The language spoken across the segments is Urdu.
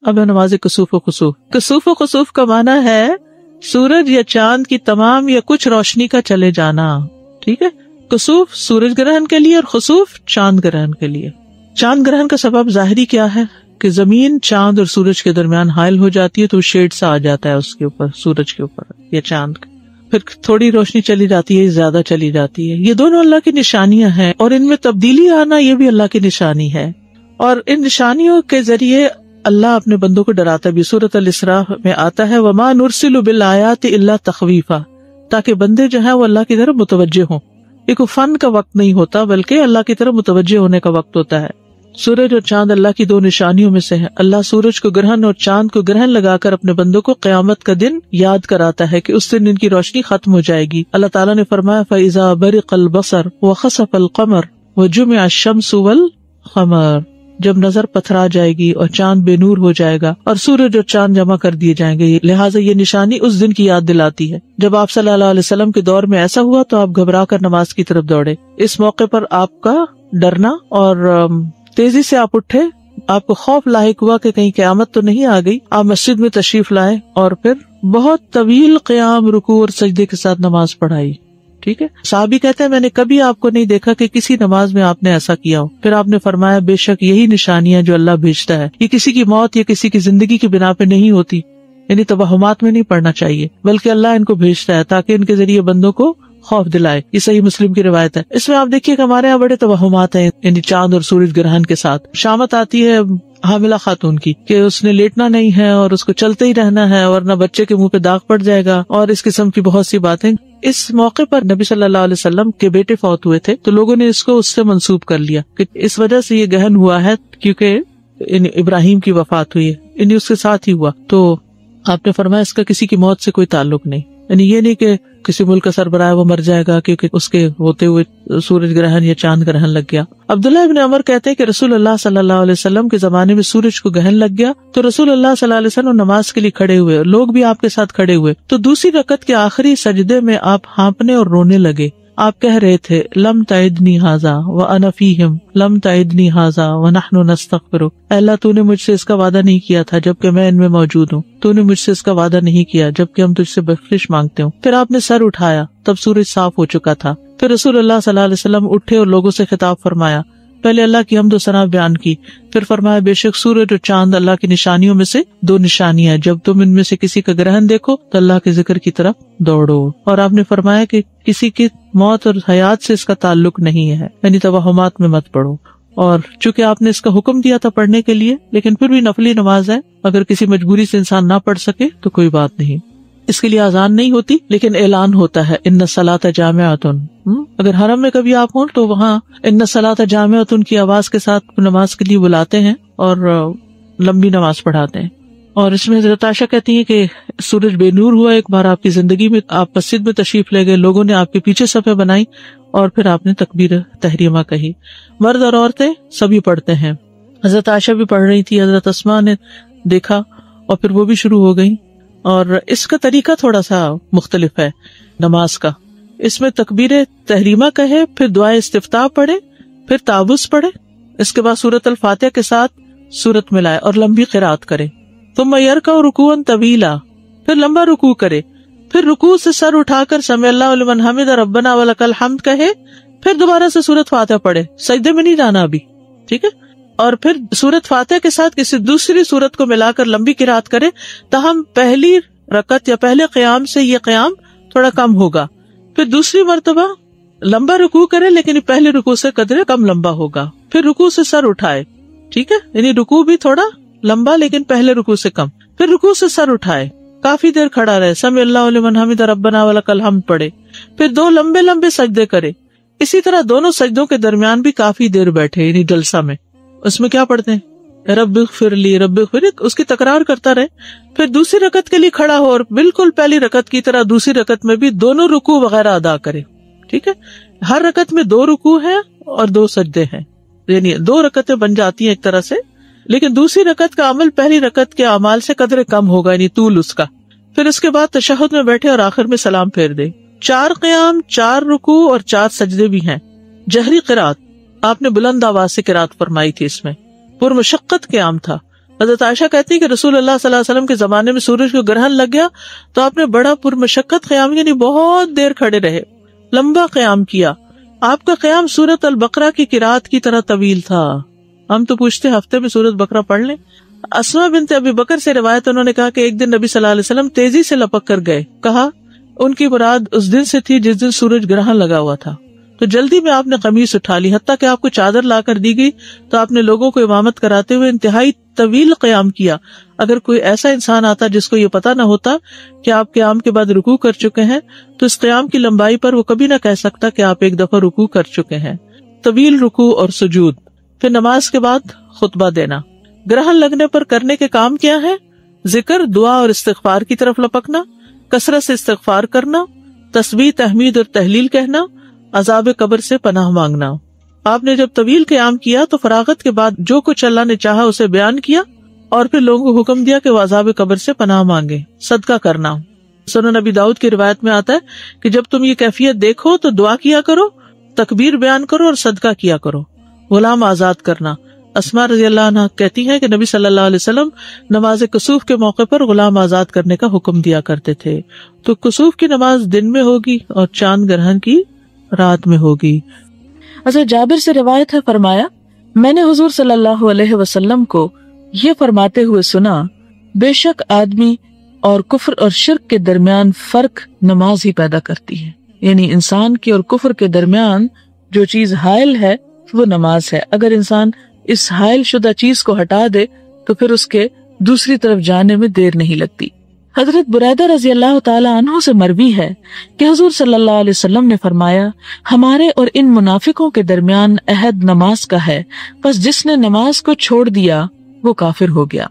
اب ہے نماز کسوف و خسوف. کسوف و خسوف کا معنی ہے سورج یا چاند کی تمام یا کچھ روشنی کا چلے جانا. ٹھیک ہے. کسوف سورج گرہن کے لیے اور خسوف چاند گرہن کے لیے. چاند گرہن کا سبب ظاہری کیا ہے کہ زمین چاند اور سورج کے درمیان حائل ہو جاتی ہے تو شیڈ سا آ جاتا ہے اس کے اوپر، سورج کے اوپر یا چاند کے. پھر تھوڑی روشنی چلی جاتی ہے، زیادہ چلی جاتی ہے. یہ دونوں اللہ کی نشانیاں ہیں اور ان میں تبدیلی آنا یہ بھی اللہ کی نشانی ہے. اور ان نشانیوں کے ذریعے اللہ اپنے بندوں کو ڈراتا بھی. سورۃ الاسراء میں آتا ہے وَمَا نُرْسِلُ بِالْآيَاتِ إِلَّا تَخْوِيفًا، تاکہ بندے جو ہیں وہ اللہ کی طرف متوجہ ہوں. یہ کوئی فن کا وقت نہیں ہوتا بلکہ اللہ کی طرف متوجہ ہونے کا وقت ہوتا ہے. سورج اور چاند اللہ کی دو نشانیوں میں سے ہیں. اللہ سورج کو گرہن اور چاند کو گرہن لگا کر اپنے بندوں کو قیامت کا دن یاد کراتا ہے کہ اس دن ان کی روشنی ختم ہو جائے گی. اللہ تعالیٰ نے فرمایا فَإِذَا بَرِقَ الْبَصَرُ وَخَسَفَ الْقَمَرُ وَجُمِعَ الشَّمْسُ وَالْقَمَرُ، جب نظر پتھرا جائے گی اور چاند بے نور ہو جائے گا اور سورج اور چاند جمع کر دیے جائیں گے. لہٰذا یہ نشانی اس دن کی یاد دلاتی ہے. جب آپ صلی اللہ علیہ وسلم کے دور میں ایسا ہوا تو آپ گھبرا کر نماز کی طرف دوڑے. اس موقع پر آپ کا ڈرنا اور تیزی سے آپ اٹھے. آپ کو خوف لاحق ہوا کہ کہیں قیامت تو نہیں آ گئی. آپ مسجد میں تشریف لائے اور پھر بہت طویل قیام، رکوع اور سجدے کے ساتھ نماز پڑھائی. ٹھیک ہے. صحابی کہتے ہیں میں نے کبھی آپ کو نہیں دیکھا کہ کسی نماز میں آپ نے ایسا کیا ہو. پھر آپ نے فرمایا بے شک یہی نشانیاں جو اللہ بھیجتا ہے یہ کسی کی موت یا کسی کی زندگی کی بنا پہ نہیں ہوتی، یعنی توہمات میں نہیں پڑھنا چاہیے، بلکہ اللہ ان کو بھیجتا ہے تاکہ ان کے ذریعے بندوں کو خوف دلائے. یہ صحیح مسلم کی روایت ہے. اس میں آپ دیکھیے کہ ہمارے یہاں بڑے توہمات ہیں، یعنی چاند اور سورج گرہن کے ساتھ. شامت آتی ہے حاملہ خاتون کی کہ اس نے لیٹنا نہیں ہے اور اس کو چلتے ہی رہنا ہے ورنہ بچے کے منہ پہ داغ پڑ جائے گا، اور اس قسم کی بہت سی باتیں. اس موقع پر نبی صلی اللہ علیہ وسلم کے بیٹے فوت ہوئے تھے تو لوگوں نے اس کو اس سے منسوب کر لیا کہ اس وجہ سے یہ گہن ہوا ہے کیونکہ ابراہیم کی وفات ہوئی ہے، یعنی اس کے ساتھ ہی ہوا. تو آپ نے فرمایا اس کا کسی کی موت سے کوئی تعلق نہیں، یعنی یہ نہیں کہ کسی ملک کا سربراہ وہ مر جائے گا کیونکہ اس کے ہوتے ہوئے سورج گرہن یا چاند گرہن لگ گیا. عبداللہ ابن عمر کہتے ہیں کہ رسول اللہ صلی اللہ علیہ وسلم کے زمانے میں سورج کو گرہن لگ گیا تو رسول اللہ صلی اللہ علیہ وسلم نماز کے لیے کھڑے ہوئے، لوگ بھی آپ کے ساتھ کھڑے ہوئے. تو دوسری رکعت کے آخری سجدے میں آپ ہانپنے اور رونے لگے. آپ کہہ رہے تھے لم تعدنی ھذا وانا فیہم، لم تعدنی ھذا ونحن نستغفر. اے اللہ تو نے مجھ سے اس کا وعدہ نہیں کیا تھا جبکہ میں ان میں موجود ہوں، تو نے مجھ سے اس کا وعدہ نہیں کیا جبکہ ہم تجھ سے بخشش مانگتے ہوں. پھر آپ نے سر اٹھایا تب سورج صاف ہو چکا تھا. پھر رسول اللہ صلی اللہ علیہ وسلم اٹھے اور لوگوں سے خطاب فرمایا. پہلے اللہ کی حمد و ثنا بیان کی، پھر فرمایا بے شک سورج اور چاند اللہ کی نشانیوں میں سے دو نشانیاں، جب تم ان میں سے کسی کا گرہن دیکھو تو اللہ کے ذکر کی طرف دوڑو. اور آپ نے فرمایا کہ کسی کی موت اور حیات سے اس کا تعلق نہیں ہے، یعنی توہمات میں مت پڑھو. اور چونکہ آپ نے اس کا حکم دیا تھا پڑھنے کے لیے، لیکن پھر بھی نفلی نماز ہے، اگر کسی مجبوری سے انسان نہ پڑھ سکے تو کوئی بات نہیں. اس کے لیے اذان نہیں ہوتی لیکن اعلان ہوتا ہے ان الصلاۃ جامعۃ. اگر حرم میں کبھی آپ ہوں تو وہاں ان الصلاۃ جامعۃ کی آواز کے ساتھ نماز کے لیے بلاتے ہیں اور لمبی نماز پڑھاتے ہیں. اور اس میں حضرت عائشہ کہتی ہیں کہ سورج بے نور ہوا ایک بار آپ کی زندگی میں، آپ مسجد میں تشریف لے گئے، لوگوں نے آپ کے پیچھے صفیں بنائی اور پھر آپ نے تکبیر تحریمہ کہی. مرد اور عورتیں سبھی پڑھتے ہیں. حضرت عائشہ بھی پڑھ رہی تھی، حضرت اسماء نے دیکھا اور پھر وہ بھی شروع ہو گئی. اور اس کا طریقہ تھوڑا سا مختلف ہے نماز کا. اس میں تکبیر تحریمہ کہے، پھر دعائے استفتاح پڑھے، پھر تعوذ پڑھے، اس کے بعد سورۃ الفاتحہ کے ساتھ سورت ملائے اور لمبی قرات کرے. ثم یرکع رکوعا طویلا، پھر لمبا رکوع کرے، پھر رکوع سے سر اٹھا کر سمع اللہ لمن حمدہ ربنا ولک الحمد کہے، پھر دوبارہ سے سورۃ فاتحہ پڑھے. سجدے میں نہیں جانا ابھی، ٹھیک ہے. اور پھر سورۃ فاتحہ کے ساتھ کسی دوسری سورت کو ملا کر لمبی قرات کرے تاہم پہلی رکعت یا پہلے قیام سے یہ قیام تھوڑا کم ہوگا. پھر دوسری مرتبہ لمبا رکوع کرے لیکن پہلے رکوع سے قدرے کم لمبا ہوگا. پھر رکوع سے سر اٹھائے، ٹھیک ہے، یعنی رکوع بھی تھوڑا لمبا لیکن پہلے رکوع سے کم. پھر رکوع سے سر اٹھائے، کافی دیر کھڑا رہے، سمع اللہ لمن حمدہ ربنا ولک الحمد پڑھے، پھر دو لمبے لمبے سجدے کرے. اسی طرح دونوں سجدوں کے درمیان بھی کافی دیر بیٹھے، یعنی جلسہ میں. اس میں کیا پڑھتے ہیں رب اغفر لی رب اغفر، اس کی تکرار کرتا رہے. پھر دوسری رکعت کے لیے کھڑا ہو اور بالکل پہلی رکعت کی طرح دوسری رکعت میں بھی دونوں رکوع وغیرہ ادا کرے. ٹھیک ہے، ہر رکعت میں 2 رکوع ہیں اور 2 سجدے ہیں، یعنی 2 رکعتیں بن جاتی ہیں ایک طرح سے. لیکن دوسری رکعت کا عمل پہلی رکعت کے اعمال سے قدرے کم ہوگا، یعنی طول اس کا. پھر اس کے بعد تشہد میں بیٹھے اور آخر میں سلام پھیر دے. 4 قیام، 4 رکوع اور 4 سجدے بھی ہیں. جہری قرات آپ نے بلند آواز سے قرات فرمائی تھی. اس میں پرمشقت قیام تھا. حضرت عائشہ کہتی ہے کہ رسول اللہ صلی اللہ علیہ وسلم کے زمانے میں سورج کو گرہن لگ گیا تو آپ نے بڑا پرمشقت قیام یعنی بہت دیر کھڑے رہے، لمبا قیام کیا. آپ کا قیام سورۃ البقرہ کی قرات کی طرح طویل تھا. ہم تو پوچھتے ہفتے میں سورۃ بقرہ پڑھ لیں. اسماء بنت ابی بکر سے روایت، انہوں نے کہا کہ ایک دن نبی صلی اللہ علیہ وسلم تیزی سے لپک کر گئے. کہا ان کی مراد اس دن سے تھی جس دن سورج گرہن لگا ہوا تھا. تو جلدی میں آپ نے قمیص اٹھا لی، حتیٰ کہ آپ کو چادر لا کر دی گئی تو آپ نے لوگوں کو امامت کراتے ہوئے انتہائی طویل قیام کیا. اگر کوئی ایسا انسان آتا جس کو یہ پتا نہ ہوتا کہ آپ قیام کے بعد رکوع کر چکے ہیں تو اس قیام کی لمبائی پر وہ کبھی نہ کہہ سکتا کہ آپ ایک دفعہ رکوع کر چکے ہیں. طویل رکوع اور سجود. پھر نماز کے بعد خطبہ دینا. گرہن لگنے پر کرنے کے کام کیا ہے؟ ذکر، دعا اور استغفار کی طرف لپکنا، کثرت سے استغفار کرنا، تسبیح، تحمید اور تہلیل کہنا، عذاب قبر سے پناہ مانگنا. آپ نے جب طویل قیام کیا تو فراغت کے بعد جو کچھ اللہ نے چاہا اسے بیان کیا اور پھر لوگوں کو حکم دیا کہ وہ عذاب قبر سے پناہ مانگے. صدقہ کرنا. سنن نبی داؤد کی روایت میں آتا ہے کہ جب تم یہ کیفیت دیکھو تو دعا کیا کرو، تکبیر بیان کرو اور صدقہ کیا کرو. غلام آزاد کرنا. اسماء رضی اللہ عنہ کہتی ہیں کہ نبی صلی اللہ علیہ وسلم نماز کسوف کے موقع پر غلام آزاد کرنے کا حکم دیا کرتے تھے. تو کسوف کی نماز دن میں ہوگی اور چاند گرہن کی رات میں ہوگی. حضرت جابر سے روایت ہے، فرمایا میں نے حضور صلی اللہ علیہ وسلم کو یہ فرماتے ہوئے سنا، بے شک آدمی اور کفر اور شرک کے درمیان فرق نماز ہی پیدا کرتی ہے. یعنی انسان کے اور کفر کے درمیان جو چیز حائل ہے وہ نماز ہے. اگر انسان اس حائل شدہ چیز کو ہٹا دے تو پھر اس کے دوسری طرف جانے میں دیر نہیں لگتی. حضرت بریدہ رضی اللہ تعالی عنہ سے مروی ہے کہ حضور صلی اللہ علیہ وسلم نے فرمایا، ہمارے اور ان منافقوں کے درمیان عہد نماز کا ہے، پس جس نے نماز کو چھوڑ دیا وہ کافر ہو گیا.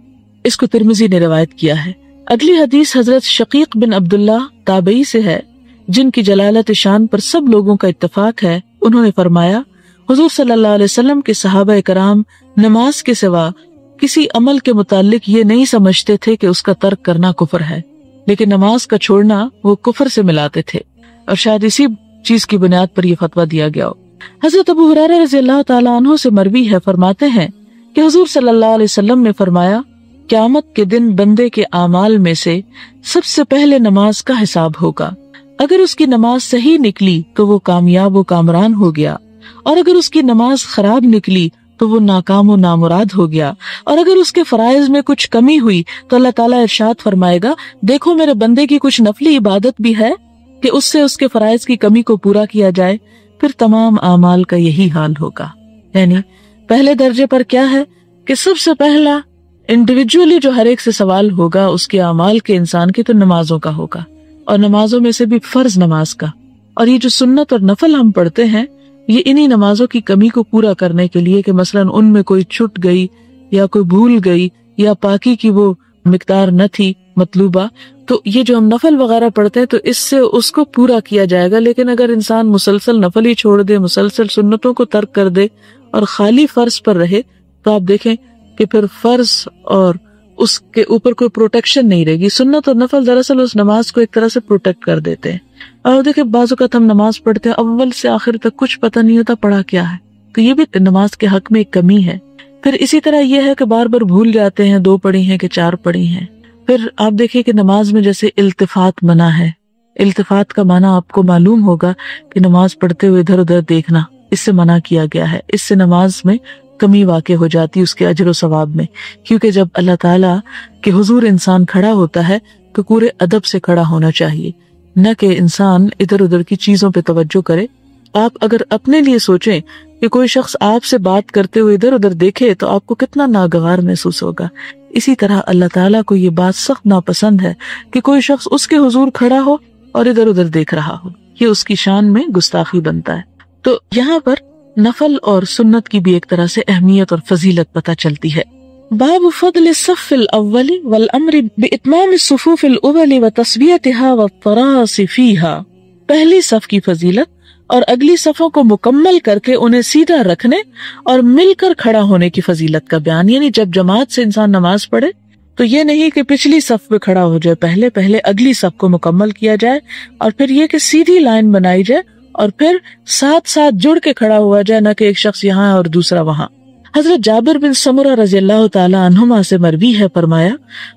اس کو ترمذی نے روایت کیا ہے. اگلی حدیث حضرت شقیق بن عبداللہ تابعی سے ہے، جن کی جلالت شان پر سب لوگوں کا اتفاق ہے. انہوں نے فرمایا، حضور صلی اللہ علیہ وسلم کے صحابہ کرام نماز کے سوا کسی عمل کے متعلق یہ نہیں سمجھتے تھے کہ اس کا ترک کرنا کفر ہے، لیکن نماز کا چھوڑنا وہ کفر سے ملاتے تھے، اور شاید اسی چیز کی بنیاد پر یہ فتویٰ دیا گیا ہو. حضرت ابو ہریرہ رضی اللہ تعالیٰ عنہ سے مروی ہے، فرماتے ہیں کہ حضور صلی اللہ علیہ وسلم نے فرمایا، قیامت کے دن بندے کے اعمال میں سے سب سے پہلے نماز کا حساب ہوگا. اگر اس کی نماز صحیح نکلی تو وہ کامیاب و کامران ہو گیا، اور اگر اس کی نماز خراب نکلی تو وہ ناکام و نامراد ہو گیا. اور اگر اس کے فرائض میں کچھ کمی ہوئی تو اللہ تعالیٰ ارشاد فرمائے گا، دیکھو میرے بندے کی کچھ نفلی عبادت بھی ہے کہ اس سے اس کے فرائض کی کمی کو پورا کیا جائے. پھر تمام اعمال کا یہی حال ہوگا. یعنی پہلے درجے پر کیا ہے کہ سب سے پہلا انڈیویجولی جو ہر ایک سے سوال ہوگا اس کے اعمال کے، انسان کے، تو نمازوں کا ہوگا، اور نمازوں میں سے بھی فرض نماز کا. اور یہ جو سنت اور نفل ہم پڑھتے ہیں یہ انہی نمازوں کی کمی کو پورا کرنے کے لیے کہ مثلاً ان میں کوئی چھٹ گئی یا کوئی بھول گئی یا پاکی کی وہ مقدار نہ تھی مطلوبہ، تو یہ جو ہم نفل وغیرہ پڑھتے ہیں تو اس سے اس کو پورا کیا جائے گا. لیکن اگر انسان مسلسل نفل ہی چھوڑ دے، مسلسل سنتوں کو ترک کر دے اور خالی فرض پر رہے تو آپ دیکھیں کہ پھر فرض اور اس کے اوپر کوئی پروٹیکشن نہیں رہے گی. سنت اور نفل دراصل اس نماز کو ایک طرح سے پروٹیکٹ کر دیتے ہیں. اور دیکھیں بعض اوقات ہم نماز پڑھتے ہیں اول سے آخر تک کچھ پتہ نہیں ہوتا پڑھا کیا ہے، تو یہ بھی نماز کے حق میں ایک کمی ہے. پھر اسی طرح یہ ہے کہ بار بار بھول جاتے ہیں 2 پڑھی ہیں کہ 4 پڑھی ہیں. پھر آپ دیکھیں کہ نماز میں جیسے التفات منع ہے. التفات کا معنی آپ کو معلوم ہوگا کہ نماز پڑھتے ہوئے ادھر ادھر دیکھنا، اس سے منع کیا گیا ہے. اس سے نماز میں کمی واقع ہو جاتی اس کے اجر و ثواب میں، کیونکہ جب اللہ تعالیٰ کے حضور انسان کھڑا ہوتا ہے تو پورے ادب سے کھڑا ہونا چاہیے، نہ کہ انسان ادھر ادھر کی چیزوں پہ توجہ کرے. آپ اگر اپنے لیے سوچیں کہ کوئی شخص آپ سے بات کرتے ہوئے ادھر ادھر دیکھے تو آپ کو کتنا ناگوار محسوس ہوگا. اسی طرح اللہ تعالیٰ کو یہ بات سخت ناپسند ہے کہ کوئی شخص اس کے حضور کھڑا ہو اور ادھر ادھر دیکھ رہا ہو. یہ اس کی شان میں گستاخی بنتا ہے. تو یہاں پر نفل اور سنت کی بھی ایک طرح سے اہمیت اور فضیلت پتہ چلتی ہے. باب فضل الصف الاول والامر باتمام الصفوف الاول وتسویتها والتراص فيها. پہلی صف کی فضیلت اور اگلی صفوں کو مکمل کر کے انہیں سیدھا رکھنے اور مل کر کھڑا ہونے کی فضیلت کا بیان. یعنی جب جماعت سے انسان نماز پڑھے تو یہ نہیں کہ پچھلی صف پہ کھڑا ہو جائے، پہلے اگلی صف کو مکمل کیا جائے، اور پھر یہ کہ سیدھی لائن بنائی جائے اور پھر ساتھ ساتھ جڑ کے کھڑا ہوا جائے، نہ کہ ایک شخص یہاں اور دوسرا وہاں. حضرت جابر بن سمرہ رضی اللہ تعالیٰ عنہما سے مروی ہے، فرمایا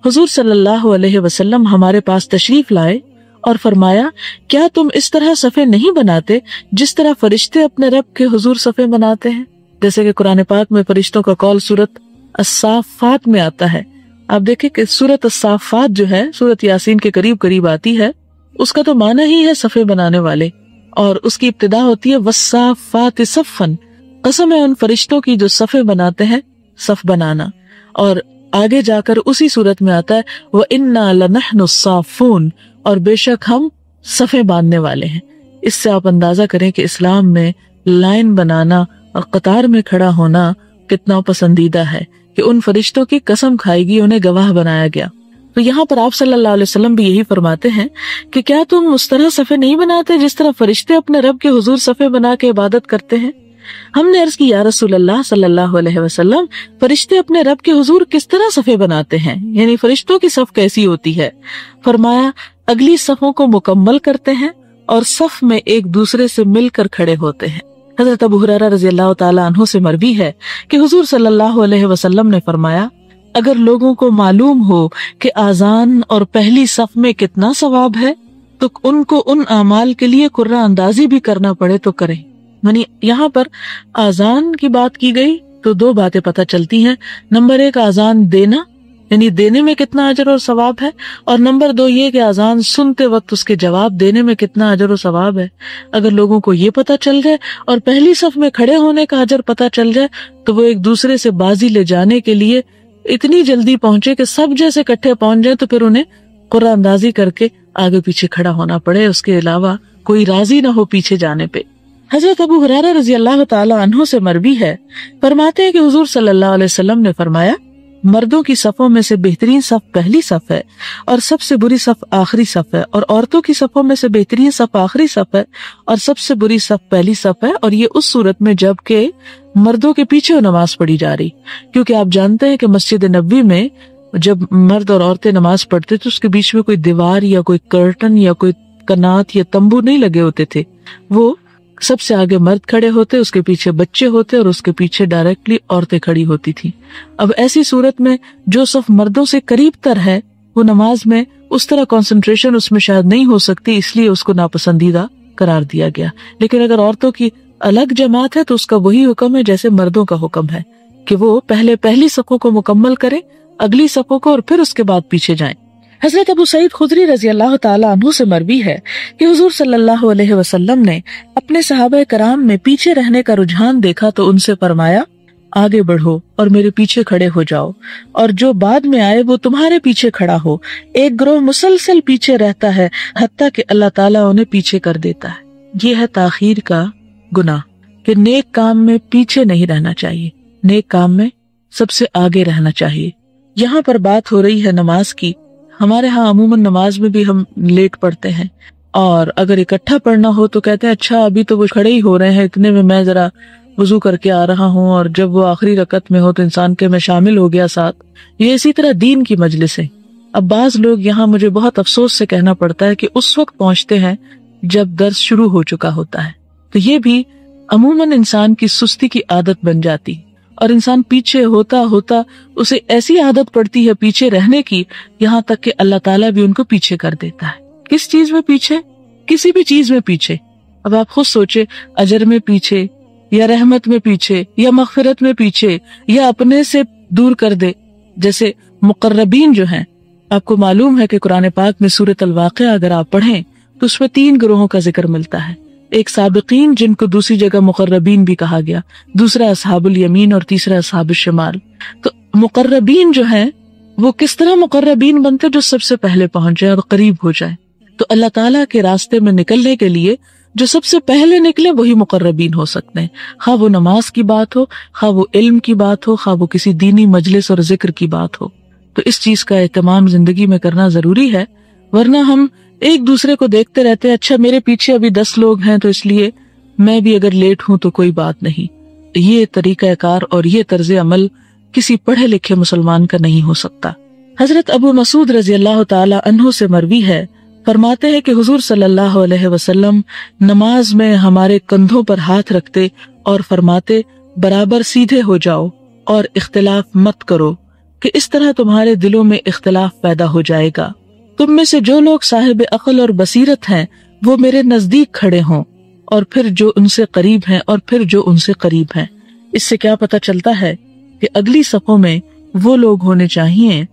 حضور صلی اللہ علیہ وسلم ہمارے پاس تشریف لائے اور فرمایا کیا تم اس طرح صفے نہیں بناتے جس طرح فرشتے اپنے رب کے حضور صفے بناتے ہیں؟ جیسے کہ قرآن پاک میں فرشتوں کا قول سورت الصافات میں آتا ہے. آپ دیکھیں کہ سورت الصافات جو ہے سورت یاسین کے قریب قریب آتی ہے، اس کا تو معنی ہی ہے صفے بنانے والے، اور اس کی ابتدا ہوتی ہے والصافات صفن، قسم ہے ان فرشتوں کی جو صفے بناتے ہیں، صف بنانا. اور آگے جا کر اسی صورت میں آتا ہے وَإِنَّا لَنَحْنُ الصَّافُونَ، اور بے شک ہم صفے باندھنے والے ہیں. اس سے آپ اندازہ کریں کہ اسلام میں لائن بنانا اور قطار میں کھڑا ہونا کتنا پسندیدہ ہے کہ ان فرشتوں کی قسم کھائی گئی، انہیں گواہ بنایا گیا. تو یہاں پر آپ صلی اللہ علیہ وسلم بھی یہی فرماتے ہیں کہ کیا تم اس طرح صفے نہیں بناتے جس طرح فرشتے اپنے رب کے حضور صفے بنا کے عبادت کرتے ہیں؟ ہم نے عرض کی یا رسول اللہ صلی اللہ علیہ وسلم، فرشتے اپنے رب کے حضور کس طرح صفے بناتے ہیں، یعنی فرشتوں کی صف کیسی ہوتی ہے؟ فرمایا اگلی صفوں کو مکمل کرتے ہیں اور صف میں ایک دوسرے سے مل کر کھڑے ہوتے ہیں. حضرت ابو ہریرہ رضی اللہ تعالیٰ عنہ سے مروی ہے کہ حضور صلی اللہ علیہ وسلم نے فرمایا اگر لوگوں کو معلوم ہو کہ آذان اور پہلی صف میں کتنا ثواب ہے تو ان کو ان اعمال کے لیے قرہ اندازی بھی کرنا پڑے تو کریں. یعنی یہاں پر آذان کی بات کی گئی تو دو باتیں پتہ چلتی ہیں. نمبر ایک، آذان دینا یعنی دینے میں کتنا اجر اور ثواب ہے، اور نمبر دو یہ کہ آذان سنتے وقت اس کے جواب دینے میں کتنا اجر و ثواب ہے. اگر لوگوں کو یہ پتہ چل جائے اور پہلی صف میں کھڑے ہونے کا اجر پتہ چل جائے تو وہ ایک دوسرے سے بازی لے جانے کے لیے اتنی جلدی پہنچے کہ سب جیسے کٹھے پہنچ جائیں تو پھر انہیں قرہ اندازی کر کے آگے پیچھے کھڑا ہونا پڑے، اس کے علاوہ کوئی راضی نہ ہو پیچھے جانے پہ. حضرت ابو ہریرہ رضی اللہ تعالی عنہ سے مروی ہے، فرماتے ہیں کہ حضور صلی اللہ علیہ وسلم نے فرمایا مردوں کی صفوں میں سے بہترین صف پہلی صف ہے اور سب سے بری صف آخری صف ہے، اور عورتوں کی صفوں میں سے بہترین صف آخری صف ہے اور سب سے بری صف پہلی صف ہے. اور یہ اس صورت میں جب کہ مردوں کے پیچھے نماز پڑھی جا رہی، کیونکہ آپ جانتے ہیں کہ مسجد نبوی میں جب مرد اور عورتیں نماز پڑھتے تو اس کے بیچ میں کوئی دیوار یا کوئی کرٹن یا کوئی کنات یا تمبو نہیں لگے ہوتے تھے. وہ سب سے آگے مرد کھڑے ہوتے، اس کے پیچھے بچے ہوتے اور اس کے پیچھے ڈائریکٹلی عورتیں کھڑی ہوتی تھی. اب ایسی صورت میں جو صف مردوں سے قریب تر ہے وہ نماز میں اس طرح کنسنٹریشن اس میں شاید نہیں ہو سکتی، اس لیے اس کو ناپسندیدہ قرار دیا گیا. لیکن اگر عورتوں کی الگ جماعت ہے تو اس کا وہی حکم ہے جیسے مردوں کا حکم ہے کہ وہ پہلے پہلی صفوں کو مکمل کریں، اگلی صفوں کو، اور پھر اس کے بعد پیچھے جائیں. حضرت ابو سعید خدری رضی اللہ تعالیٰ عنہ سے مروی ہے کہ حضور صلی اللہ علیہ وسلم نے اپنے صحابہ کرام میں پیچھے رہنے کا رجحان دیکھا تو ان سے فرمایا آگے بڑھو اور میرے پیچھے کھڑے ہو جاؤ، اور جو بعد میں آئے وہ تمہارے پیچھے کھڑا ہو. ایک گروہ مسلسل پیچھے رہتا ہے حتیٰ کہ اللہ تعالیٰ انہیں پیچھے کر دیتا ہے. یہ ہے تاخیر کا گناہ کہ نیک کام میں پیچھے نہیں رہنا چاہیے، نیک کام میں سب سے آگے رہنا چاہیے. یہاں پر بات ہو رہی ہے نماز کی. ہمارے ہاں عموماً نماز میں بھی ہم لیٹ پڑھتے ہیں، اور اگر اکٹھا پڑھنا ہو تو کہتے ہیں اچھا ابھی تو وہ کھڑے ہی ہو رہے ہیں، اتنے میں میں ذرا وضو کر کے آ رہا ہوں، اور جب وہ آخری رکعت میں ہو تو انسان کے میں شامل ہو گیا ساتھ. یہ اسی طرح دین کی مجلس ہے. اب بعض لوگ یہاں مجھے بہت افسوس سے کہنا پڑتا ہے کہ اس وقت پہنچتے ہیں جب درس شروع ہو چکا ہوتا ہے. تو یہ بھی عموماً انسان کی سستی کی عادت بن جاتی، اور انسان پیچھے ہوتا ہوتا اسے ایسی عادت پڑتی ہے پیچھے رہنے کی، یہاں تک کہ اللہ تعالیٰ بھی ان کو پیچھے کر دیتا ہے. کس چیز میں پیچھے؟ کسی بھی چیز میں پیچھے. اب آپ خود سوچے، اجر میں پیچھے، یا رحمت میں پیچھے، یا مغفرت میں پیچھے، یا اپنے سے دور کر دے. جیسے مقربین جو ہیں، آپ کو معلوم ہے کہ قرآن پاک میں سورۃ الواقعہ اگر آپ پڑھیں تو اس میں 3 گروہوں کا ذکر ملتا ہے. ایک سابقین جن کو دوسری جگہ مقربین بھی کہا گیا، دوسرا اصحاب الیمین، اور تیسرا اصحاب الشمال. تو مقربین جو ہیں وہ کس طرح مقربین بنتے؟ جو سب سے پہلے پہنچ جائے اور قریب ہو جائے. تو اللہ تعالیٰ کے راستے میں نکلنے کے لیے جو سب سے پہلے نکلے وہی مقربین ہو سکتے ہیں، خواہ وہ نماز کی بات ہو، خواہ وہ علم کی بات ہو، خواہ وہ کسی دینی مجلس اور ذکر کی بات ہو. تو اس چیز کا اہتمام زندگی میں کرنا ضروری ہے، ورنہ ہم ایک دوسرے کو دیکھتے رہتے ہیں، اچھا میرے پیچھے ابھی 10 لوگ ہیں تو اس لیے میں بھی اگر لیٹ ہوں تو کوئی بات نہیں. یہ طریقہ کار اور یہ طرز عمل کسی پڑھے لکھے مسلمان کا نہیں ہو سکتا. حضرت ابو مسعود رضی اللہ تعالی عنہ سے مروی ہے، فرماتے ہیں کہ حضور صلی اللہ علیہ وسلم نماز میں ہمارے کندھوں پر ہاتھ رکھتے اور فرماتے برابر سیدھے ہو جاؤ اور اختلاف مت کرو کہ اس طرح تمہارے دلوں میں اختلاف پیدا ہو جائے گا۔ تم میں سے جو لوگ صاحب عقل اور بصیرت ہیں وہ میرے نزدیک کھڑے ہوں، اور پھر جو ان سے قریب ہیں، اور پھر جو ان سے قریب ہیں۔ اس سے کیا پتہ چلتا ہے کہ اگلی صفوں میں وہ لوگ ہونے چاہیے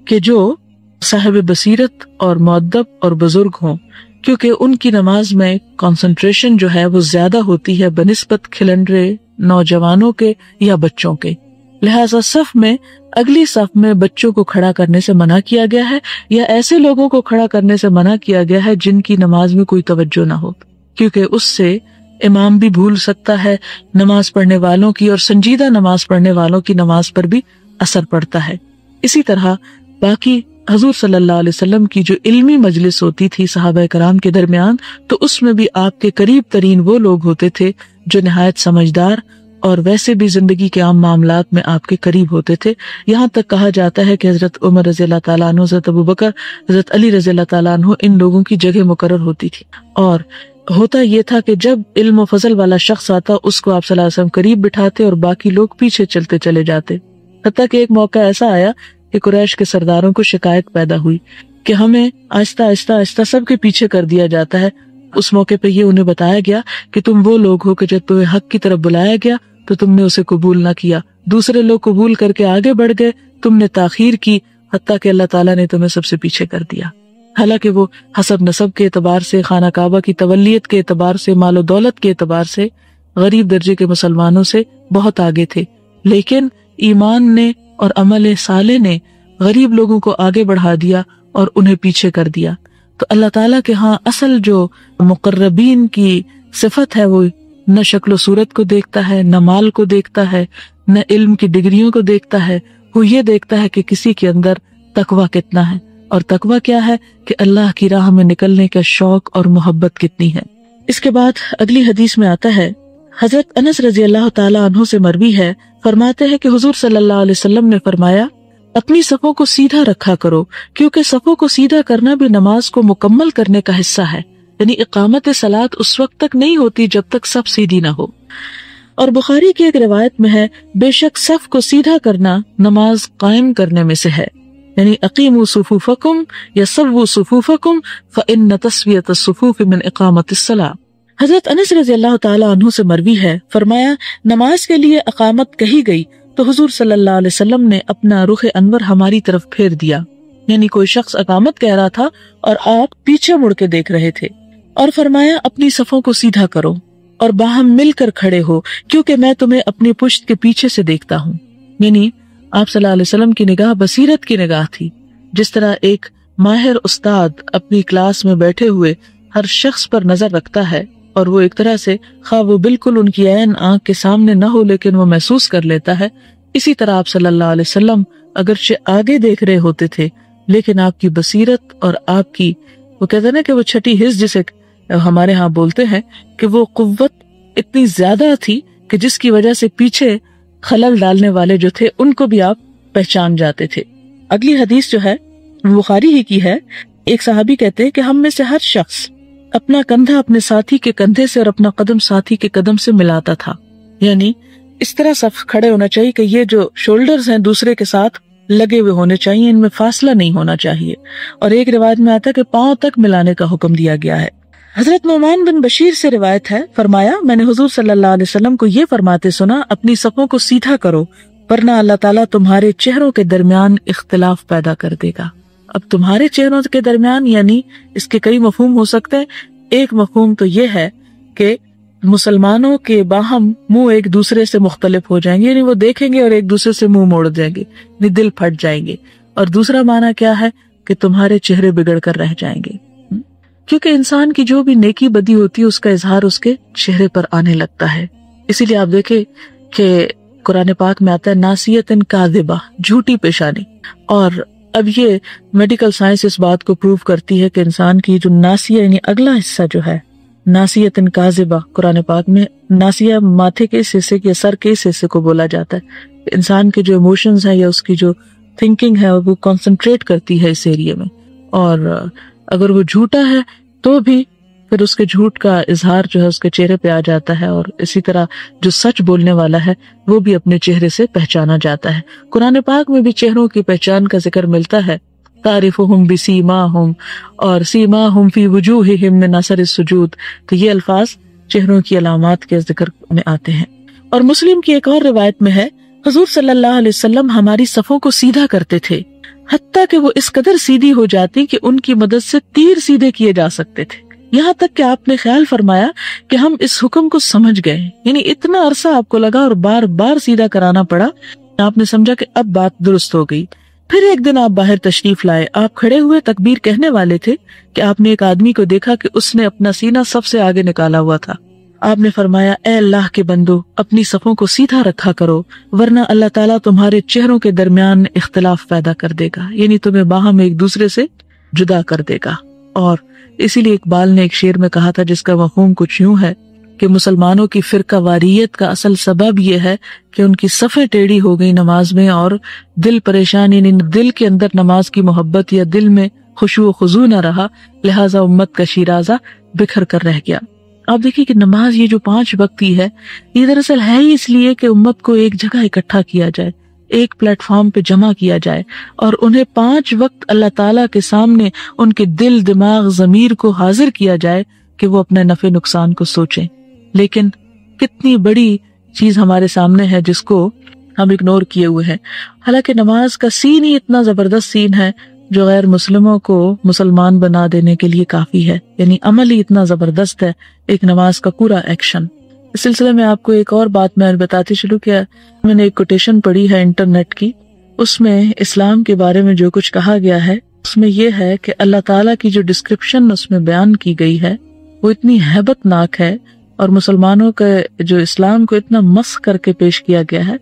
کہ جو صاحب بصیرت اور مؤدب اور بزرگ ہوں، کیونکہ ان کی نماز میں کنسنٹریشن جو ہے وہ زیادہ ہوتی ہے بنسبت کھلنڈرے نوجوانوں کے یا بچوں کے، لہٰذا صف میں اگلی صف میں بچوں کو کھڑا کرنے سے منع کیا گیا ہے، یا ایسے لوگوں کو کھڑا کرنے سے منع کیا گیا ہے جن کی نماز میں کوئی توجہ نہ ہو، کیونکہ اس سے امام بھی بھول سکتا ہے نماز پڑھنے والوں کی، اور سنجیدہ نماز پڑھنے والوں کی نماز پر بھی اثر پڑتا ہے۔ اسی طرح باقی حضور صلی اللہ علیہ وسلم کی جو علمی مجلس ہوتی تھی صحابہ کرام کے درمیان، تو اس میں بھی آپ کے قریب ترین وہ لوگ ہوتے تھے جو نہایت سمجھدار اور ویسے بھی زندگی کے عام معاملات میں آپ کے قریب ہوتے تھے۔ یہاں تک کہا جاتا ہے کہ حضرت عمر رضی اللہ تعالیٰ عنہ، حضرت ابوبکر، حضرت علی رضی اللہ تعالیٰ عنہ، ان لوگوں کی جگہ مقرر ہوتی تھی، اور ہوتا یہ تھا کہ جب علم و فضل والا شخص آتا اس کو آپ صلی اللہ علیہ وسلم قریب بٹھاتے اور باقی لوگ پیچھے چلتے چلے جاتے، حتیٰ کہ ایک موقع ایسا آیا کہ قریش کے سرداروں کو شکایت پیدا ہوئی کہ ہمیں آہستہ آہستہ آہستہ سب کے پیچھے کر دیا جاتا ہے۔ اس موقع پہ یہ انہیں بتایا گیا کہ تم وہ لوگ ہو کہ جب تمہیں حق کی طرف بلایا گیا تو تم نے اسے قبول نہ کیا، دوسرے لوگ قبول کر کے آگے بڑھ گئے، تم نے تاخیر کی، حتیٰ کہ اللہ تعالیٰ نے تمہیں سب سے پیچھے کر دیا۔ حالانکہ وہ حسب نسب کے اعتبار سے، خانہ کعبہ کی تولیت کے اعتبار سے، مال و دولت کے اعتبار سے غریب درجے کے مسلمانوں سے بہت آگے تھے، لیکن ایمان نے اور عمل صالح نے غریب لوگوں کو آگے بڑھا دیا اور انہیں پیچھے کر دیا۔ تو اللہ تعالیٰ کے ہاں اصل جو مقربین کی صفت ہے وہ نہ شکل و صورت کو دیکھتا ہے، نہ مال کو دیکھتا ہے، نہ علم کی ڈگریوں کو دیکھتا ہے، وہ یہ دیکھتا ہے کہ کسی کے اندر تقویٰ کتنا ہے، اور تقویٰ کیا ہے کہ اللہ کی راہ میں نکلنے کا شوق اور محبت کتنی ہے۔ اس کے بعد اگلی حدیث میں آتا ہے، حضرت انس رضی اللہ تعالیٰ عنہ سے مروی ہے، فرماتے ہیں کہ حضور صلی اللہ علیہ وسلم نے فرمایا، اپنی صفوں کو سیدھا رکھا کرو، کیونکہ صفوں کو سیدھا کرنا بھی نماز کو مکمل کرنے کا حصہ ہے، یعنی اقامت صلاۃ اس وقت تک نہیں ہوتی جب تک صف سیدھی نہ ہو۔ اور بخاری کی ایک روایت میں ہے، بے شک صف کو سیدھا کرنا نماز قائم کرنے میں سے ہے، یعنی اقیموا صفوفکم یا سووا صفوفکم فإن تسویۃ الصفوف من اقامت الصلاۃ۔ حضرت انس رضی اللہ تعالیٰ عنہ سے مروی ہے، فرمایا نماز کے لیے اقامت کہی گئی تو حضور صلی اللہ علیہ وسلم نے اپنا رخ انور ہماری طرف پھیر دیا، یعنی کوئی شخص اقامت کہہ رہا تھا اور آپ پیچھے مڑ کے دیکھ رہے تھے، اور فرمایا اپنی صفوں کو سیدھا کرو اور باہم مل کر کھڑے ہو، کیونکہ میں تمہیں اپنی پشت کے پیچھے سے دیکھتا ہوں۔ یعنی آپ صلی اللہ علیہ وسلم کی نگاہ بصیرت کی نگاہ تھی، جس طرح ایک ماہر استاد اپنی کلاس میں بیٹھے ہوئے ہر شخص پر نظر رکھتا ہے، اور وہ ایک طرح سے خواہ وہ بالکل ان کی عین آنکھ کے سامنے نہ ہو لیکن وہ محسوس کر لیتا ہے، اسی طرح آپ صلی اللہ علیہ وسلم اگرچہ آگے دیکھ رہے ہوتے تھے لیکن آپ کی بصیرت اور آپ کی، وہ کہتے ہیں نا کہ وہ چھٹی حس جسے ہمارے ہاں بولتے ہیں، کہ وہ قوت اتنی زیادہ تھی کہ جس کی وجہ سے پیچھے خلل ڈالنے والے جو تھے ان کو بھی آپ پہچان جاتے تھے۔ اگلی حدیث جو ہے بخاری ہی کی ہے، ایک صحابی کہتے ہیں کہ ہم میں سے ہر شخص اپنا کندھا اپنے ساتھی کے کندھے سے اور اپنا قدم ساتھی کے قدم سے ملاتا تھا، یعنی اس طرح صف کھڑے ہونا چاہیے کہ یہ جو شولڈرز ہیں دوسرے کے ساتھ لگے ہوئے ہونے چاہیے، ان میں فاصلہ نہیں ہونا چاہیے، اور ایک روایت میں آتا ہے کہ پاؤں تک ملانے کا حکم دیا گیا ہے۔ حضرت نعمان بن بشیر سے روایت ہے، فرمایا میں نے حضور صلی اللہ علیہ وسلم کو یہ فرماتے سنا، اپنی صفوں کو سیدھا کرو ورنہ اللہ تعالیٰ تمہارے چہروں کے درمیان اختلاف پیدا کر دے گا۔ اب تمہارے چہروں کے درمیان یعنی اس کے کئی مفہوم ہو سکتے ہیں۔ ایک مفہوم تو یہ ہے کہ مسلمانوں کے باہم منہ ایک دوسرے سے مختلف ہو جائیں گے، یعنی وہ دیکھیں گے اور ایک دوسرے سے منہ موڑ جائیں گے، یعنی دل پھٹ جائیں گے۔ اور دوسرا معنی کیا ہے کہ تمہارے چہرے بگڑ کر رہ جائیں گے، کیونکہ انسان کی جو بھی نیکی بدی ہوتی ہے اس کا اظہار اس کے چہرے پر آنے لگتا ہے۔ اسی لیے آپ دیکھیں کہ قرآن پاک میں آتا ہے ناسیۃ کاذبہ، جھوٹی پیشانی، اور اب یہ میڈیکل سائنس اس بات کو پروف کرتی ہے کہ انسان کی جو ناسیہ یعنی اگلا حصہ جو ہے، ناسیۃ کاذبہ، قرآن پاک میں ناسیہ ماتھے کے اس حصے کے سر کے اس حصے کو بولا جاتا ہے۔ انسان کے جو ایموشنز ہیں یا اس کی جو تھنکنگ ہے وہ کنسنٹریٹ کرتی ہے اس ایریے میں، اور اگر وہ جھوٹا ہے تو بھی پھر اس کے جھوٹ کا اظہار جو ہے اس کے چہرے پہ آ جاتا ہے، اور اسی طرح جو سچ بولنے والا ہے وہ بھی اپنے چہرے سے پہچانا جاتا ہے۔ قرآن پاک میں بھی چہروں کی پہچان کا ذکر ملتا ہے، تعرفہم بسیماہم اور سیماہم فی وجوہہم من اثر السجود، تو یہ الفاظ چہروں کی علامات کے ذکر میں آتے ہیں۔ اور مسلم کی ایک اور روایت میں ہے، حضور صلی اللہ علیہ وسلم ہماری صفوں کو سیدھا کرتے تھے، حتیٰ کہ وہ اس قدر سیدھی ہو جاتی کہ ان کی مدد سے تیر سیدھے کیے جا سکتے تھے، یہاں تک کہ آپ نے خیال فرمایا کہ ہم اس حکم کو سمجھ گئے، یعنی اتنا عرصہ آپ کو لگا اور بار بار سیدھا کرانا پڑا، آپ نے سمجھا کہ اب بات درست ہو گئی۔ پھر ایک دن آپ باہر تشریف لائے، آپ کھڑے ہوئے تکبیر کہنے والے تھے کہ آپ نے ایک آدمی کو دیکھا کہ اس نے اپنا سینہ سب سے آگے نکالا ہوا تھا۔ آپ نے فرمایا، اے اللہ کے بندو، اپنی صفوں کو سیدھا رکھا کرو، ورنہ اللہ تعالیٰ تمہارے چہروں کے درمیان اختلاف پیدا کر دے گا، یعنی تمہیں باہم ایک دوسرے سے جدا کر دے گا۔ اور اسی لیے اقبال نے ایک شعر میں کہا تھا جس کا مفہوم کچھ یوں ہے کہ مسلمانوں کی فرقہ واریت کا اصل سبب یہ ہے کہ ان کی صفیں ٹیڑھی ہو گئی نماز میں، اور دل پریشان، یعنی دل کے اندر نماز کی محبت یا دل میں خشوع و خضوع نہ رہا، لہٰذا امت کا شیرازہ بکھر کر رہ گیا۔ آپ دیکھیے کہ نماز یہ جو 5 وقتی ہے، یہ دراصل ہے ہی اس لیے کہ امت کو ایک جگہ اکٹھا کیا جائے، ایک پلیٹ فارم پہ جمع کیا جائے، اور انہیں 5 وقت اللہ تعالیٰ کے سامنے ان کے دل، دماغ، ضمیر کو حاضر کیا جائے کہ وہ اپنے نفع نقصان کو سوچیں۔ لیکن کتنی بڑی چیز ہمارے سامنے ہے جس کو ہم اگنور کیے ہوئے ہیں۔ حالانکہ نماز کا سین ہی اتنا زبردست سین ہے جو غیر مسلموں کو مسلمان بنا دینے کے لیے کافی ہے، یعنی عمل ہی اتنا زبردست ہے ایک نماز کا پورا ایکشن۔ اس سلسلے میں آپ کو ایک اور بات میں بتاتی چلوں کہ میں نے ایک کوٹیشن پڑھی ہے انٹرنیٹ کی، اس میں اسلام کے بارے میں جو کچھ کہا گیا ہے اس میں یہ ہے کہ اللہ تعالیٰ کی جو ڈسکرپشن اس میں بیان کی گئی ہے وہ اتنی ہیبت ناک ہے، اور مسلمانوں کا جو اسلام کو اتنا مسخ کر کے پیش کیا گیا ہے۔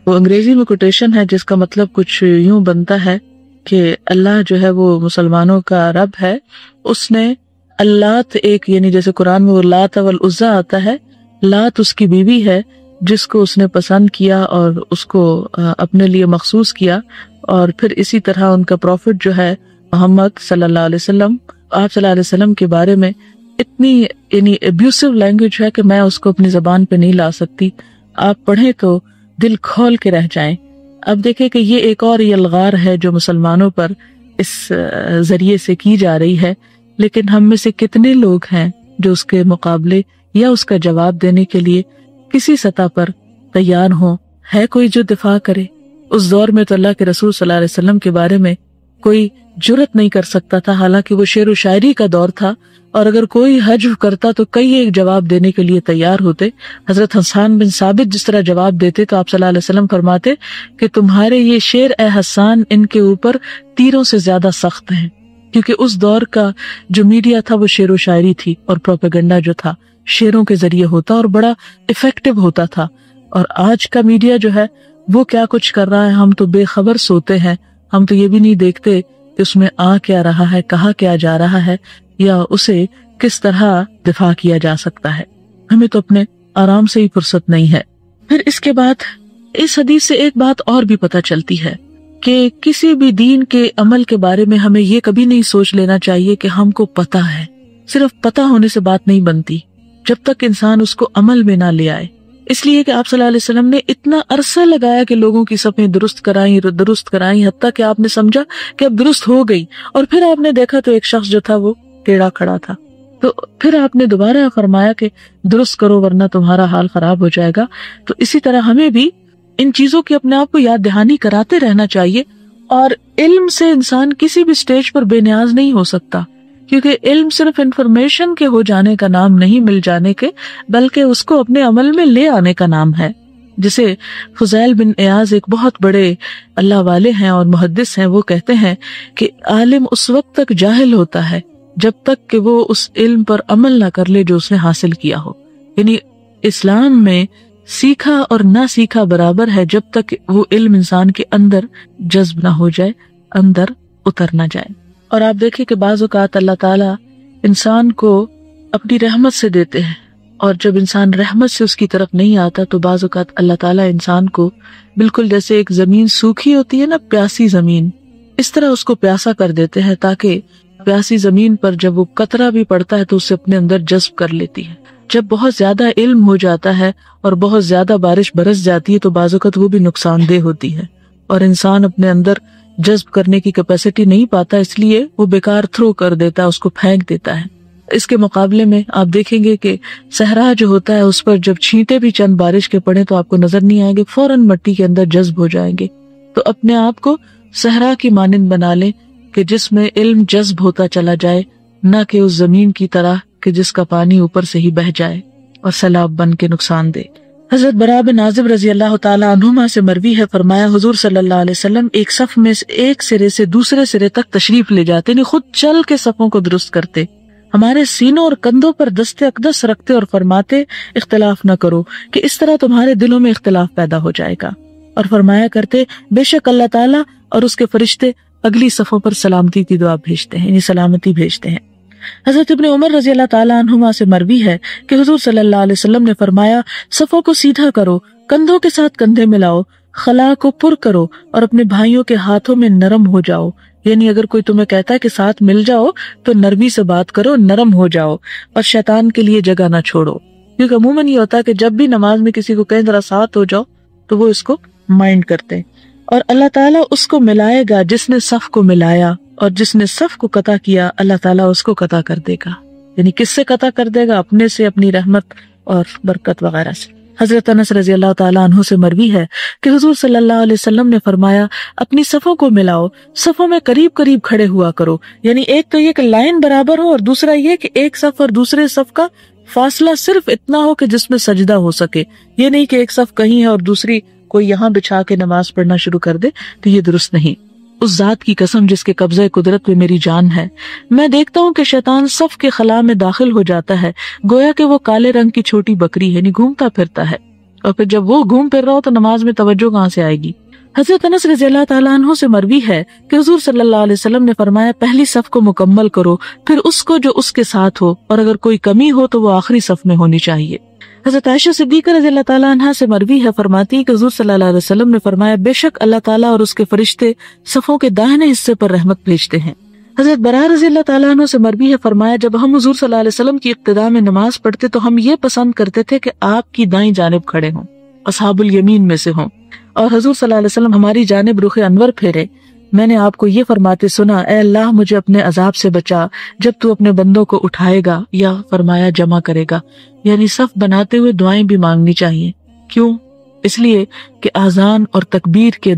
وہ انگریزی میں کوٹیشن ہے جس کا مطلب کچھ یوں بنتا ہے کہ اللہ جو ہے وہ مسلمانوں کا رب ہے، اس نے اللات ایک، یعنی جیسے قرآن میں وہ لات والعزی آتا ہے، لات اس کی بیوی ہے جس کو اس نے پسند کیا اور اس کو اپنے لیے مخصوص کیا، اور پھر اسی طرح ان کا پروفٹ جو ہے محمد صلی اللہ علیہ وسلم، آپ صلی اللہ علیہ وسلم کے بارے میں اتنی یعنی ابیوسو لینگویج ہے کہ میں اس کو اپنی زبان پہ نہیں لا سکتی، آپ پڑھیں تو دل کھول کے رہ جائیں۔ اب دیکھیں کہ یہ ایک اور یلغار ہے جو مسلمانوں پر اس ذریعے سے کی جا رہی ہے، لیکن ہم میں سے کتنے لوگ ہیں جو اس کے مقابلے یا اس کا جواب دینے کے لیے کسی سطح پر تیار ہوں؟ ہے کوئی جو دفاع کرے؟ اس دور میں تو اللہ کے رسول صلی اللہ علیہ وسلم کے بارے میں کوئی جرت نہیں کر سکتا تھا، حالانکہ وہ شعر و شاعری کا دور تھا، اور اگر کوئی حجو کرتا تو کئی ایک جواب دینے کے لیے تیار ہوتے۔ حضرت حسان بن ثابت جس طرح جواب دیتے تو آپ صلی اللہ علیہ وسلم فرماتے کہ تمہارے یہ شعر اے حسان ان کے اوپر تیروں سے زیادہ سخت ہیں، کیونکہ اس دور کا جو میڈیا تھا وہ شعر و شاعری تھی، اور پروپیگنڈا جو تھا شعروں کے ذریعے ہوتا اور بڑا افیکٹو ہوتا تھا۔ اور آج کا میڈیا جو ہے وہ کیا کچھ کر رہا ہے، ہم تو بے خبر سوتے ہیں، ہم تو یہ بھی نہیں دیکھتے کہ اس میں آ کیا رہا ہے، کہا کیا جا رہا ہے، یا اسے کس طرح دفاع کیا جا سکتا ہے۔ ہمیں تو اپنے آرام سے ہی فرصت نہیں ہے۔ پھر اس کے بعد اس حدیث سے ایک بات اور بھی پتہ چلتی ہے کہ کسی بھی دین کے عمل کے بارے میں ہمیں یہ کبھی نہیں سوچ لینا چاہیے کہ ہم کو پتہ ہے۔ صرف پتہ ہونے سے بات نہیں بنتی جب تک انسان اس کو عمل میں نہ لے آئے۔ اس لیے کہ آپ صلی اللہ علیہ وسلم نے اتنا عرصہ لگایا کہ لوگوں کی صفیں درست کرائیں حتیٰ کہ آپ نے سمجھا کہ اب درست ہو گئی، اور پھر آپ نے دیکھا تو ایک شخص جو تھا وہ ٹیڑھا کھڑا تھا، تو پھر آپ نے دوبارہ فرمایا کہ درست کرو ورنہ تمہارا حال خراب ہو جائے گا۔ تو اسی طرح ہمیں بھی ان چیزوں کی اپنے آپ کو یاد دہانی کراتے رہنا چاہیے، اور علم سے انسان کسی بھی سٹیج پر بے نیاز نہیں ہو سکتا، کیونکہ علم صرف انفارمیشن کے ہو جانے کا نام نہیں، مل جانے کے، بلکہ اس کو اپنے عمل میں لے آنے کا نام ہے۔ جسے فضیل بن عیاض ایک بہت بڑے اللہ والے ہیں اور محدث ہیں، وہ کہتے ہیں کہ عالم اس وقت تک جاہل ہوتا ہے جب تک کہ وہ اس علم پر عمل نہ کر لے جو اس نے حاصل کیا ہو۔ یعنی اسلام میں سیکھا اور نہ سیکھا برابر ہے جب تک وہ علم انسان کے اندر جذب نہ ہو جائے، اندر اتر نہ جائے۔ اور آپ دیکھیں کہ بعض اوقات اللہ تعالیٰ انسان کو اپنی رحمت سے دیتے ہیں، اور جب انسان رحمت سے اس کی طرف نہیں آتا تو بعض اوقات اللہ تعالیٰ انسان کو بالکل جیسے ایک زمین سوکھی ہوتی ہے نا، پیاسی زمین، اس طرح اس کو پیاسا کر دیتے ہیں تاکہ پیاسی زمین پر جب وہ قطرہ بھی پڑتا ہے تو اسے اپنے اندر جذب کر لیتی ہے. جب بہت زیادہ علم ہو جاتا ہے اور بہت زیادہ بارش برس جاتی ہے تو بعض اوقات وہ بھی نقصان دہ ہوتی ہے اور انسان اپنے اندر جذب کرنے کی کیپیسٹی نہیں پاتا، اس لیے وہ بیکار تھرو کر دیتا ہے، اس کو پھینک دیتا ہے. اس کے مقابلے میں آپ دیکھیں گے کہ صحرا جو ہوتا ہے اس پر جب چھینٹے بھی چند بارش کے پڑے تو آپ کو نظر نہیں آئیں گے، فوراً مٹی کے اندر جذب ہو جائیں گے. تو اپنے آپ کو صحرا کی مانند بنا لیں کہ جس میں علم جذب ہوتا چلا جائے، نہ کہ اس زمین کی طرح کہ جس کا پانی اوپر سے ہی بہہ جائے اور سیلاب بن کے نقصان دے. حضرت براء بن عازب رضی اللہ تعالیٰ عنہما سے مروی ہے، فرمایا حضور صلی اللہ علیہ وسلم ایک صف میں ایک سرے سے دوسرے سرے تک تشریف لے جاتے، یعنی خود چل کے صفوں کو درست کرتے، ہمارے سینوں اور کندھوں پر دست اقدس رکھتے اور فرماتے اختلاف نہ کرو کہ اس طرح تمہارے دلوں میں اختلاف پیدا ہو جائے گا، اور فرمایا کرتے بے شک اللہ تعالیٰ اور اس کے فرشتے اگلی صفوں پر سلامتی کی دعا بھیجتے ہیں، یعنی سلامتی بھیجتے ہیں. حضرت ابن عمر رضی اللہ تعالیٰ عنہما سے مروی ہے کہ حضور صلی اللہ علیہ وسلم نے فرمایا صفوں کو سیدھا کرو، کندھوں کے ساتھ کندھے ملاؤ، خلا کو پر کرو اور اپنے بھائیوں کے ہاتھوں میں نرم ہو جاؤ. یعنی اگر کوئی تمہیں کہتا ہے کہ ساتھ مل جاؤ تو نرمی سے بات کرو، نرم ہو جاؤ اور شیطان کے لیے جگہ نہ چھوڑو، کیونکہ عموماً یہ ہوتا ہے کہ جب بھی نماز میں کسی کو کہیں ذرا ساتھ ہو جاؤ تو وہ اس کو مائنڈ کرتے ہیں. اور اللہ تعالیٰ اس کو ملائے گا جس نے صف کو ملایا، اور جس نے صف کو قطع کیا اللہ تعالیٰ اس کو قطع کر دے گا. یعنی کس سے قطع کر دے گا؟ اپنے سے، اپنی رحمت اور برکت وغیرہ سے. حضرت انس رضی اللہ تعالیٰ عنہ سے مروی ہے کہ حضور صلی اللہ علیہ وسلم نے فرمایا اپنی صفوں کو ملاؤ، صفوں میں قریب قریب کھڑے ہوا کرو. یعنی ایک تو یہ کہ لائن برابر ہو، اور دوسرا یہ کہ ایک صف اور دوسرے صف کا فاصلہ صرف اتنا ہو کہ جس میں سجدہ ہو سکے. یہ نہیں کہ ایک صف کہیں ہے اور دوسری کوئی یہاں بچھا کے نماز پڑھنا شروع کر دے، تو یہ درست نہیں. اس ذات کی قسم جس کے قبضہ قدرت میں میری جان ہے، میں دیکھتا ہوں کہ شیطان صف کے خلا میں داخل ہو جاتا ہے گویا کہ وہ کالے رنگ کی چھوٹی بکری ہے، یعنی گھومتا پھرتا ہے، اور پھر جب وہ گھوم پھر رہا ہو تو نماز میں توجہ کہاں سے آئے گی. حضرت انس رضی اللہ تعالیٰ عنہ سے مروی ہے کہ حضور صلی اللہ علیہ وسلم نے فرمایا پہلی صف کو مکمل کرو، پھر اس کو جو اس کے ساتھ ہو، اور اگر کوئی کمی ہو تو وہ آخری صف میں ہونی چاہیے. حضرت عائشہ صدیقہ رضی اللہ تعالیٰ عنہ سے مروی ہے، فرماتی کہ حضور صلی اللہ علیہ وسلم نے فرمایا بے شک اللہ تعالیٰ اور اس کے فرشتے صفوں کے داہنے حصے پر رحمت بھیجتے ہیں. حضرت براء رضی اللہ تعالیٰ عنہ سے مروی ہے، فرمایا جب ہم حضور صلی اللہ علیہ وسلم کی ابتدا میں نماز پڑھتے تو ہم یہ پسند کرتے تھے کہ آپ کی دائیں جانب کھڑے ہوں، اصحاب الیمین میں سے ہوں، اور حضور صلی اللہ علیہ وسلم ہماری جانب رخ انور پھیرے. میں نے آپ کو یہ فرماتے سنا اے اللہ مجھے اپنے عذاب سے بچا جب تو اپنے بندوں کو اٹھائے گا، یا فرمایا جمع کرے گا. یعنی صف بناتے ہوئے دعائیں بھی مانگنی چاہیے. کیوں؟ اس لیے کہ اذان اور تکبیر کے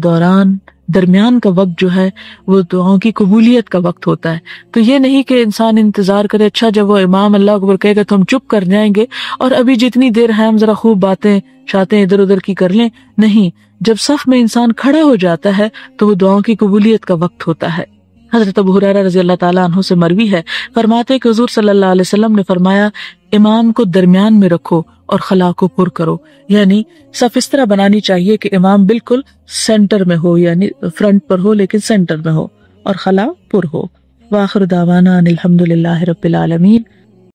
درمیان کا وقت جو ہے وہ دعاؤں کی قبولیت کا وقت ہوتا ہے. تو یہ نہیں کہ انسان انتظار کرے اچھا جب وہ امام اللہ اکبر کہے گا تو ہم چپ کر جائیں گے اور ابھی جتنی دیر ہے ہم ذرا خوب باتیں شاتیں ادھر ادھر کی کر لیں. نہیں، جب صف میں انسان کھڑا ہو جاتا ہے تو وہ دعاؤں کی قبولیت کا وقت ہوتا ہے. حضرت ابو ہریرہ رضی اللہ تعالیٰ عنہ سے مروی ہے، فرماتے کہ حضور صلی اللہ علیہ وسلم نے فرمایا امام کو درمیان میں رکھو اور خلا کو پر کرو. یعنی صف اس طرح بنانی چاہیے کہ امام بالکل سینٹر میں ہو، یعنی فرنٹ پر ہو لیکن سینٹر میں ہو، اور خلا پر ہو. وآخر دعوانا ان الحمد للہ رب العالمین.